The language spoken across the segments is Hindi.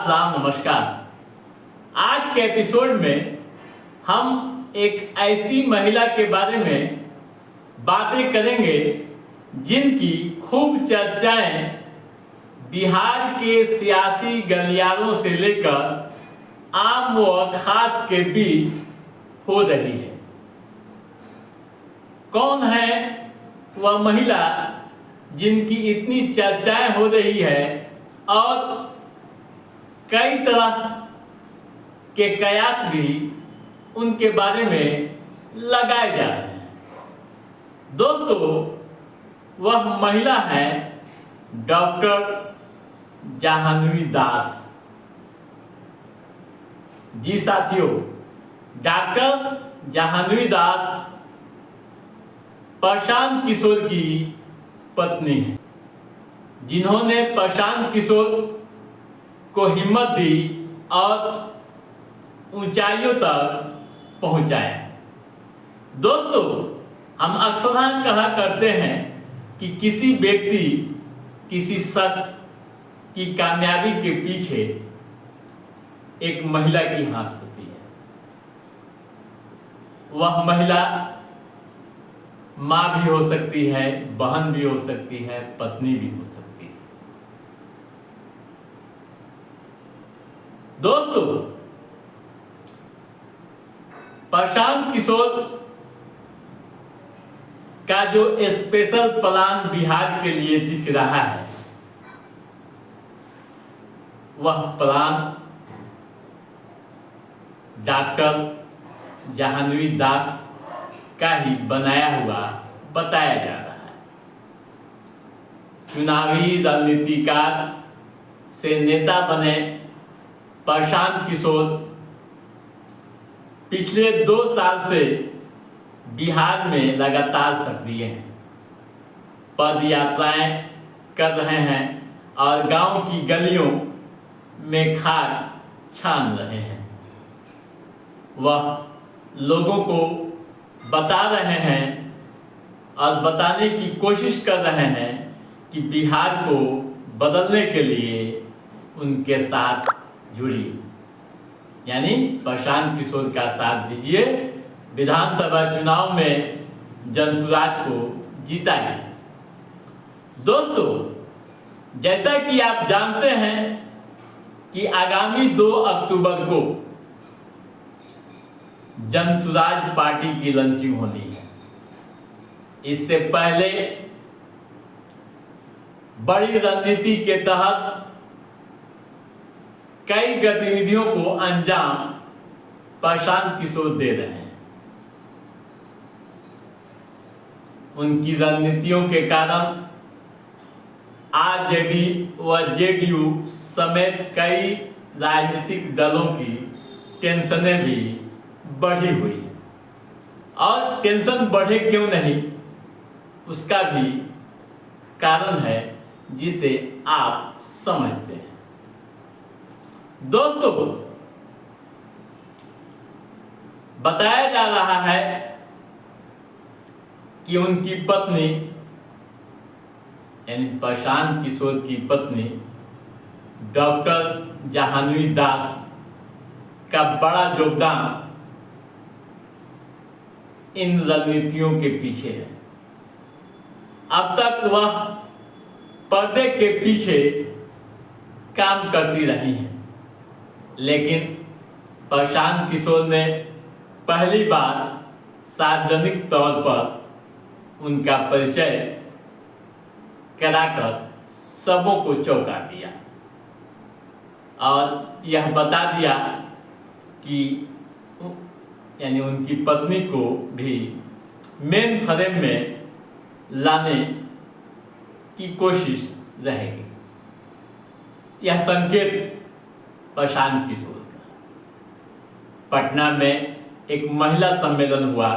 राम राम नमस्कार। आज के एपिसोड में हम एक ऐसी महिला के बारे में बातें करेंगे जिनकी खूब चर्चाएं बिहार के सियासी गलियारों से लेकर आम व खास के बीच हो रही है। कौन है वह महिला जिनकी इतनी चर्चाएं हो रही है और कई तरह के कयास भी उनके बारे में लगाए जा रहे हैं। दोस्तों, वह महिला है डॉक्टर जाह्नवी दास। जी साथियों, डॉक्टर जाह्नवी दास प्रशांत किशोर की पत्नी है, जिन्होंने प्रशांत किशोर को हिम्मत दी और ऊंचाइयों तक पहुंचाया। दोस्तों, हम अक्सर कहा करते हैं कि किसी व्यक्ति, किसी शख्स की कामयाबी के पीछे एक महिला की हाथ होती है। वह महिला माँ भी हो सकती है, बहन भी हो सकती है, पत्नी भी हो सकती है। दोस्तों, प्रशांत किशोर का जो स्पेशल प्लान बिहार के लिए दिख रहा है, वह प्लान डॉक्टर जाह्नवी दास का ही बनाया हुआ बताया जा रहा है। चुनावी रणनीतिकार से नेता बने प्रशांत किशोर पिछले 2 साल से बिहार में लगातार सक्रिय हैं, पद यात्राएं कर रहे हैं और गांव की गलियों में खाक छान रहे हैं। वह लोगों को बता रहे हैं और बताने की कोशिश कर रहे हैं कि बिहार को बदलने के लिए उनके साथ जुड़िए, यानी प्रशांत किशोर का साथ दीजिए, विधानसभा चुनाव में जनसुराज को जिताइए। दोस्तों, जैसा कि आप जानते हैं कि आगामी 2 अक्टूबर को जनसुराज पार्टी की लॉन्चिंग होनी है। इससे पहले बड़ी रणनीति के तहत कई गतिविधियों को अंजाम प्रशांत किशोर दे रहे हैं। उनकी रणनीतियों के कारण आरजेडी व जेडीयू समेत कई राजनीतिक दलों की टेंशनें भी बढ़ी हुई है। और टेंशन बढ़े क्यों नहीं, उसका भी कारण है जिसे आप समझते हैं। दोस्तों, बताया जा रहा है कि उनकी पत्नी यानी प्रशांत किशोर की पत्नी डॉक्टर जाह्नवी दास का बड़ा योगदान इन रणनीतियों के पीछे है। अब तक वह पर्दे के पीछे काम करती रही हैं, लेकिन प्रशांत किशोर ने पहली बार सार्वजनिक तौर पर उनका परिचय कराकर सबों को चौंका दिया और यह बता दिया कि यानी उनकी पत्नी को भी मेन फ्रेम में लाने की कोशिश रहेगी। यह संकेत प्रशांत किशोर का। पटना में एक महिला सम्मेलन हुआ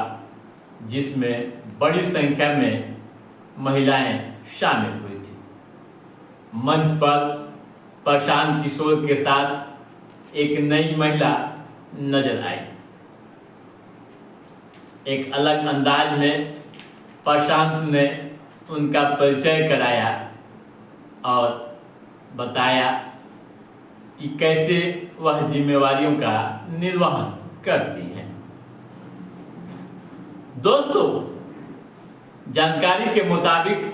जिसमें बड़ी संख्या में महिलाएं शामिल हुई थी। मंच पर प्रशांत किशोर के साथ एक नई महिला नजर आई। एक अलग अंदाज में प्रशांत ने उनका परिचय कराया और बताया कि कैसे वह जिम्मेवारियों का निर्वहन करती हैं। दोस्तों, जानकारी के मुताबिक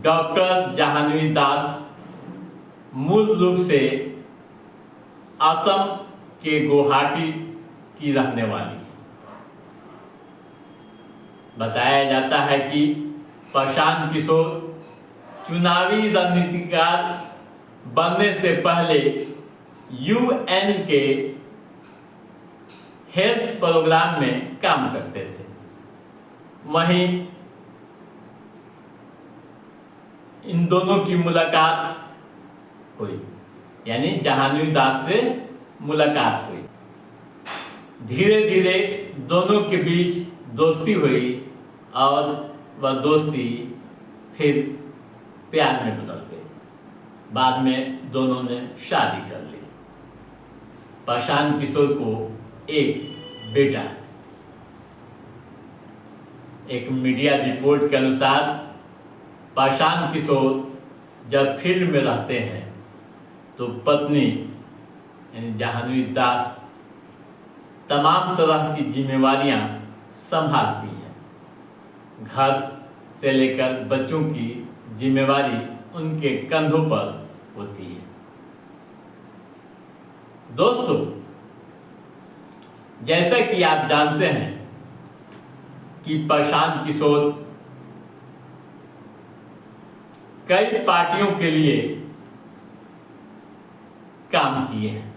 डॉक्टर जाह्नवी दास मूल रूप से असम के गुवाहाटी की रहने वाली है। बताया जाता है कि प्रशांत किशोर चुनावी रणनीतिकार बनने से पहले यूएन के हेल्थ प्रोग्राम में काम करते थे। वहीं इन दोनों की मुलाकात हुई, यानी जाह्नवी दास से मुलाकात हुई। धीरे धीरे दोनों के बीच दोस्ती हुई और वह दोस्ती फिर प्यार में बदल गई। बाद में दोनों ने शादी कर ली। प्रशांत किशोर को एक बेटा है। एक मीडिया रिपोर्ट के अनुसार प्रशांत किशोर जब फील्ड में रहते हैं तो पत्नी यानी जाह्नवी दास तमाम तरह की जिम्मेवारियां संभालती हैं। घर से लेकर बच्चों की जिम्मेवारी उनके कंधों पर होती है। दोस्तों, जैसा कि आप जानते हैं कि प्रशांत किशोर कई पार्टियों के लिए काम किए हैं।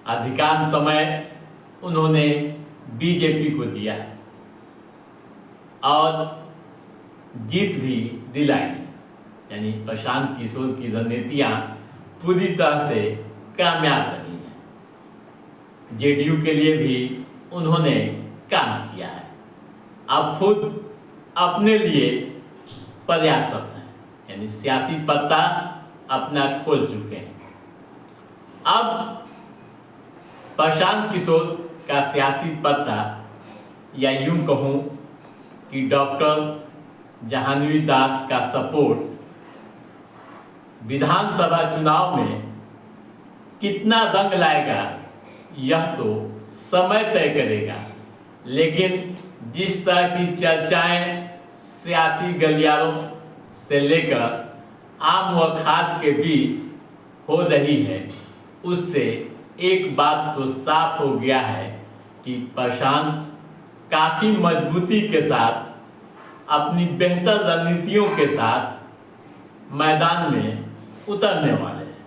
अधिकांश समय उन्होंने बीजेपी को दिया है और जीत भी दिलाई है। यानी प्रशांत किशोर की रणनीतियां पूरी तरह से कामयाब रही हैं। जेडीयू के लिए भी उन्होंने काम किया है। अब खुद अपने लिए प्रयासरत हैं, यानी सियासी पत्ता अपना खोल चुके हैं। अब प्रशांत किशोर का सियासी पत्ता, या यूं कहूं कि डॉक्टर जाह्नवी दास का सपोर्ट विधानसभा चुनाव में कितना रंग लाएगा यह तो समय तय करेगा। लेकिन जिस तरह की चर्चाएं सियासी गलियारों से लेकर आम व खास के बीच हो रही है, उससे एक बात तो साफ हो गया है कि प्रशांत काफी मजबूती के साथ अपनी बेहतर रणनीतियों के साथ मैदान में उतरने वाले हैं।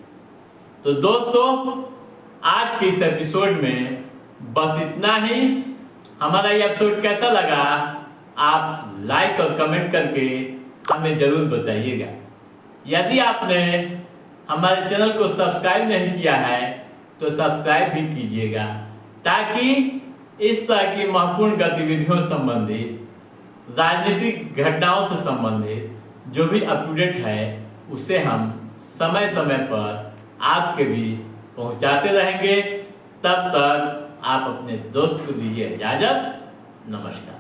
तो दोस्तों, आज के इस एपिसोड में बस इतना ही। हमारा ये एपिसोड कैसा लगा आप लाइक और कमेंट करके हमें जरूर बताइएगा। यदि आपने हमारे चैनल को सब्सक्राइब नहीं किया है तो सब्सक्राइब भी कीजिएगा, ताकि इस तरह की महत्वपूर्ण गतिविधियों संबंधित, राजनीतिक घटनाओं से संबंधित जो भी अप टू डेट है उसे हम समय समय पर आपके बीच पहुंचाते रहेंगे। तब तक आप अपने दोस्त को दीजिए इजाजत। नमस्कार।